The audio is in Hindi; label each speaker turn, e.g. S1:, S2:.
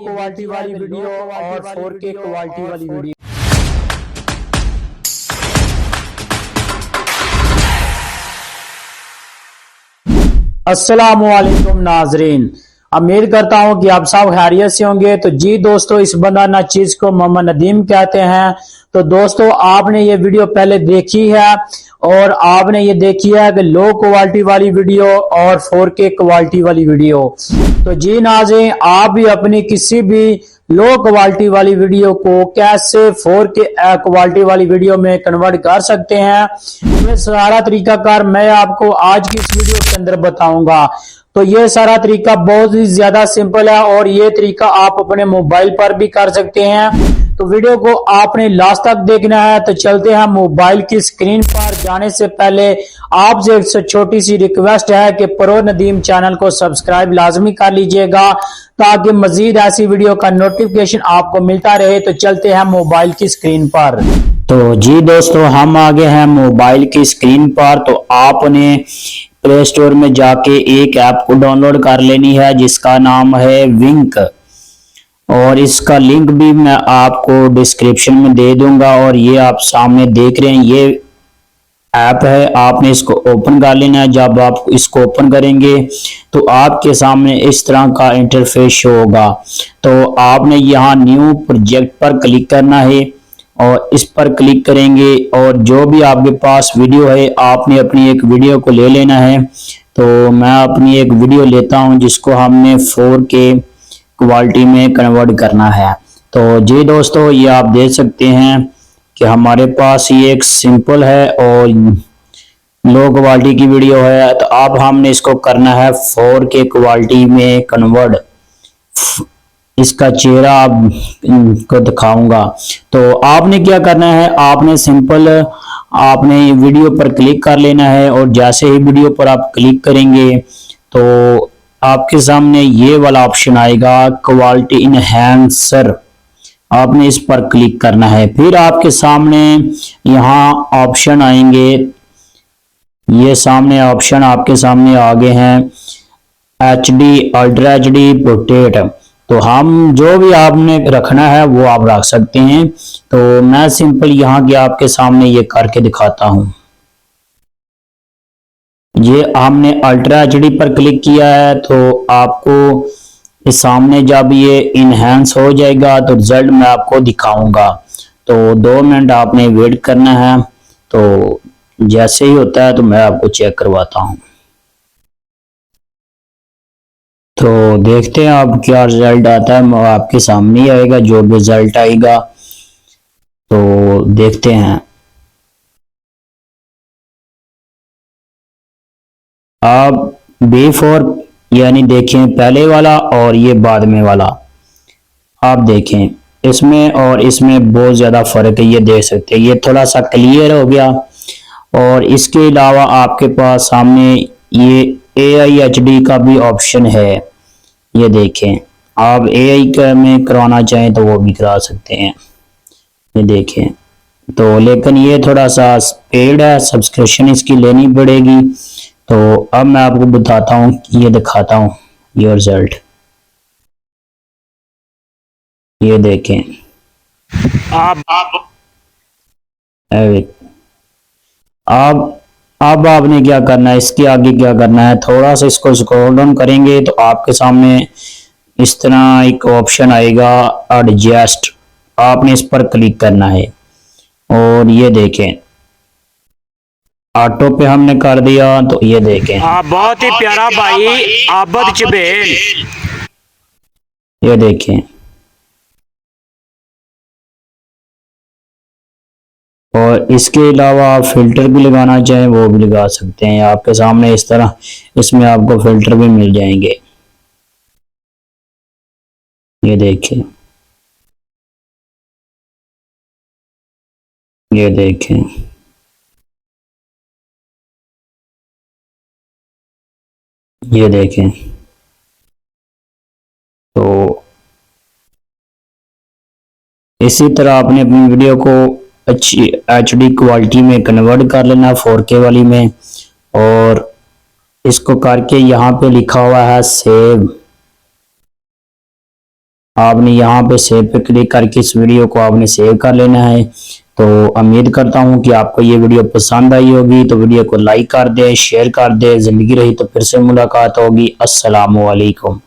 S1: क्वालिटी वाली वीडियो और 4K क्वालिटी वाली वीडियो। अस्सलामुअलैकुम नाजरीन, उम्मीद करता हूं कि आप सब खैरियत से होंगे। तो जी दोस्तों, इस बंदा ना चीज को मोहम्मद नदीम कहते हैं। तो दोस्तों, आपने ये वीडियो पहले देखी है और आपने ये देखी है कि लो क्वालिटी वाली वीडियो और 4K क्वालिटी वाली वीडियो। तो जी नाज़रीन, आप भी अपनी किसी भी लो क्वालिटी वाली वीडियो को कैसे 4K क्वालिटी वाली वीडियो में कन्वर्ट कर सकते हैं, ये सारा तरीकाकार मैं आपको आज की इस वीडियो के अंदर बताऊंगा। तो ये सारा तरीका बहुत ही ज्यादा सिंपल है और ये तरीका आप अपने मोबाइल पर भी कर सकते हैं। तो वीडियो को आपने लास्ट तक देखना है। तो चलते हैं। मोबाइल की स्क्रीन पर जाने से पहले आपसे एक छोटी सी रिक्वेस्ट है कि प्रो नदीम चैनल को सब्सक्राइब लाजमी कर लीजिएगा ताकि मजीद ऐसी वीडियो का नोटिफिकेशन आपको मिलता रहे। तो चलते हैं मोबाइल की स्क्रीन पर। तो जी दोस्तों, हम आ गए हैं मोबाइल की स्क्रीन पर। तो आपने प्ले स्टोर में जाके एक ऐप को डाउनलोड कर लेनी है जिसका नाम है विंक, और इसका लिंक भी मैं आपको डिस्क्रिप्शन में दे दूंगा। और ये आप सामने देख रहे हैं, ये ऐप है, आपने इसको ओपन कर लेना है। जब आप इसको ओपन करेंगे तो आपके सामने इस तरह का इंटरफेस शो होगा। तो आपने यहाँ न्यू प्रोजेक्ट पर क्लिक करना है और इस पर क्लिक करेंगे और जो भी आपके पास वीडियो है आपने अपनी एक वीडियो को ले लेना है। तो मैं अपनी एक वीडियो लेता हूं जिसको हमने 4K क्वालिटी में कन्वर्ट करना है। तो जी दोस्तों, ये आप देख सकते हैं कि हमारे पास ये एक सिंपल है और लो क्वालिटी की वीडियो है। तो अब हमने इसको करना है 4K क्वालिटी में कन्वर्ट। इसका चेहरा आपको दिखाऊंगा। तो आपने क्या करना है, आपने सिंपल आपने वीडियो पर क्लिक कर लेना है और जैसे ही वीडियो पर आप क्लिक करेंगे तो आपके सामने ये वाला ऑप्शन आएगा क्वालिटी इनहैंसर। आपने इस पर क्लिक करना है। फिर आपके सामने यहाँ ऑप्शन आएंगे, ये सामने ऑप्शन आपके सामने आ गए हैं HD, अल्ट्रा HD, पोर्ट्रेट। तो हम जो भी आपने रखना है वो आप रख सकते हैं। तो मैं सिंपल यहाँ के आपके सामने ये करके दिखाता हूं। ये हमने अल्ट्रा HD पर क्लिक किया है तो आपको इस सामने जब ये इनहेंस हो जाएगा तो रिजल्ट मैं आपको दिखाऊंगा। तो 2 मिनट आपने वेट करना है। तो जैसे ही होता है तो मैं आपको चेक करवाता हूं। तो देखते हैं अब क्या रिजल्ट आता है। आपके सामने ही आएगा जो भी रिजल्ट आएगा। तो देखते हैं। आप बिफोर यानी देखें पहले वाला और ये बाद में वाला, आप देखें इसमें और इसमें बहुत ज्यादा फर्क है। ये देख सकते हैं, ये थोड़ा सा क्लियर हो गया। और इसके अलावा आपके पास सामने ये AI HD का भी ऑप्शन है। ये देखें, आप AI में करवाना चाहें तो वो भी करा सकते हैं। ये देखें। तो लेकिन ये थोड़ा सा पेड है, सब्सक्रिप्शन इसकी लेनी पड़ेगी। तो अब मैं आपको बताता हूँ, ये दिखाता हूँ ये रिजल्ट। ये देखें आप अब आपने क्या करना है, इसके आगे क्या करना है, थोड़ा सा इसको स्क्रॉल डाउन करेंगे तो आपके सामने इस तरह एक ऑप्शन आएगा एडजस्ट। आपने इस पर क्लिक करना है और ये देखें ऑटो पे हमने कर दिया। तो ये देखें,
S2: बहुत ही प्यारा भाई आबद चबेल।
S1: ये देखें। और इसके अलावा आप फिल्टर भी लगाना चाहें वो भी लगा सकते हैं। आपके सामने इस तरह इसमें आपको फिल्टर भी मिल जाएंगे। ये देखें, ये देखें, ये देखें। तो इसी तरह आपने अपनी वीडियो को अच्छी HD क्वालिटी में कन्वर्ट कर लेना 4K वाली में। और इसको करके यहाँ पे लिखा हुआ है सेव। आपने यहाँ पे सेव पे क्लिक करके इस वीडियो को आपने सेव कर लेना है। तो उम्मीद करता हूँ कि आपको ये वीडियो पसंद आई होगी। तो वीडियो को लाइक कर दें, शेयर कर दें। जिंदगी रही तो फिर से मुलाकात होगी। अस्सलामु अलैकुम।